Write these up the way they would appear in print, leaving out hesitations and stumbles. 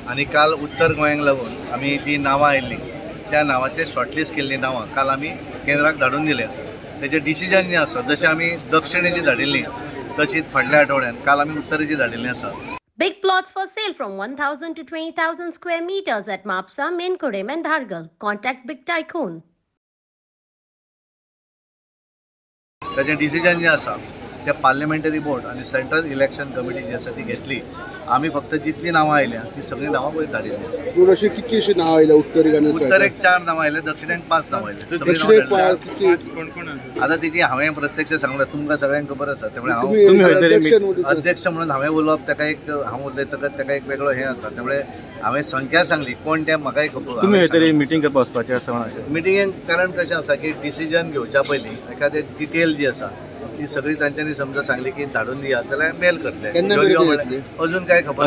आणि काल उत्तर गोंयांक लागून आमी जी नांवां आयिल्लीं त्या नांवांचे शॉर्टलिस्ट केल्लीं नांवां काल आमी केंद्राक धाडून दिल्या। तेजें डिसिजन जें आसा जशें आमी दक्षिणेची धाडिल्लीं तशीच फाटल्या आठवड्यान काल आमी उत्तरेची धाडिल्लीं आसा। Big plots for sale from 1,000 to 20,000 square meters at Mapsa, Menkodem and Dhargal. Contact Big Tycoon. तेजें डिसिजन जें आसा ते पार्लिमेंटरी बोर्ड आनी सेंट्रल इलेक्शन कमिटी जी आसा ती घेतली। आमी फक्त जितली नांवां आयल्या ती सगळीं नांवां पळय धाडिल्लीं आसा। पूण अशी कितली अशी नांवां आयल्या उत्तरेक 4 नांवां आयल्या, दक्षिणेक 5 नांवां आयल्या। आतां तिची हांवें प्रत्यक्ष सांगलां, तुमकां सगळ्यांक खबर आसा, त्यामुळे हांव अध्यक्ष म्हणून हांवें उलोवप ताका एक हांव उलयतकच ताका एक वेगळो हें आसता, त्यामुळे हांवें संख्या सांगली कोण तें म्हाकाय खबर। तुमी तरी मिटींग करपाक वचपाचें आसा? मिटिंगेक कारण कशें आसा की डिसिजन घेवच्या पयलीं एखादें डिटेल जी आसा ती सगळी तांच्यांनी समजा सांगली की धाडून दिया जाल्यार मेल करतले। अजून काय खबर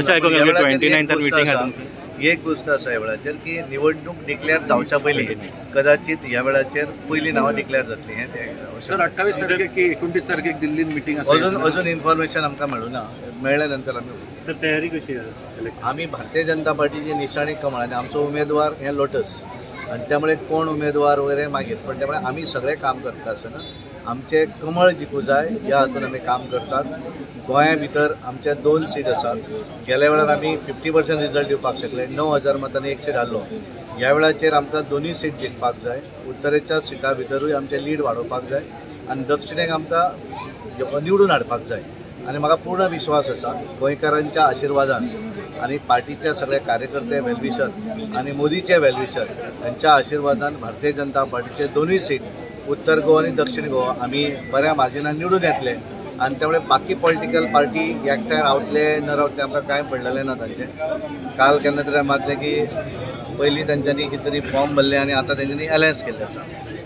एक गोष्ट आसा ह्या वेळाचेर की निवडणूक डिक्लेअर जावच्या पयलीं कदाचित ह्या वेळाचेर पयलीं नांवां डिक्लेअर जातलीं। हें सर 28 तारखेक की 29 तारखेक दिल्लीन मिटींग आसा, अजून इन्फॉर्मेशन आमकां मेळूना, मेळ्ळ्या नंतर आमी तयारी कशी आसा? आमी भारतीय जनता पार्टीची निशाणी कमळ आनी आमचो उमेदवार हें लोटस, आनी त्यामुळे कोण उमेदवार वगैरे मागीर, पण त्यामुळे आमी सगळें काम करता आसतना आमचे कमळ जिखू जाय ह्या हातून आमी काम करतात। गोंया भितर आमचे 2 सीट आसात। गेल्या वेळार आमी 50% रिजल्ट दिवपाक शकले, 9,000 मतांनी 1 सीट हारलो। ह्या वेळाचेर आमकां दोनूय सीट जिखपाक जाय, उत्तरेच्या सिटा भितरूय आमचे लीड वाडोवपाक जाय आनी दक्षिणेक आमकां निवडून हाडपाक जाय। आनी म्हाका पूर्ण विश्वास आसा गोंयकारांच्या आशिर्वादान आनी पार्टीचे सगळे कार्यकर्ते वेलविशर आनी मोदीचे वेलविशर यांच्या आशिर्वादान भारतीय जनता पार्टीचे दोनूय सीट उत्तर गोवा आणि दक्षिण गोवा आमी बऱ्या मार्जिनान निवडून येतले। आणि त्यामुळे बाकी पॉलिटिकल पार्टी एकठांय रावतले न रावतले आमकां कांय पडलेलें ना तांचें। काल केन्ना तरी मागलें की पयलीं तांच्यांनी कितें तरी फॉर्म भरले आनी आतां तांच्यांनी अलायन्स केल्लें आसा।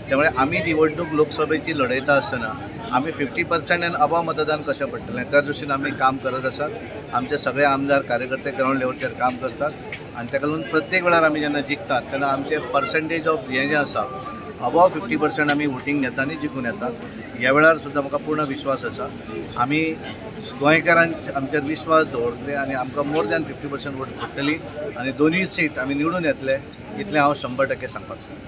त्यामुळे आमी निवडणूक लोकसभेची लढयता आसतना आमी 50% एन अबाव मतदान कशें पडटलें त्या दृश्टीन आमी काम करत आसात। आमचे सगळे आमदार कार्यकर्ते ग्राउंड लेवलचेर काम करतात आनी ताका लागून प्रत्येक वेळार आमी जेन्ना जिखतात तेन्ना आमचे पर्संटेज ऑफ हें जें आसा अबाव 50% आमी वोटींग घेतात आनी जिखून येतात। ह्या वेळार सुद्दां म्हाका पूर्ण विश्वास आसा आमी गोंयकारांचे आमचेर विश्वास दवरतले आनी आमकां मोर दॅन 50% वोट पडटली आनी दोनूय सीट आमी निवडून येतले इतलें हांव 100% सांगपाक शकता।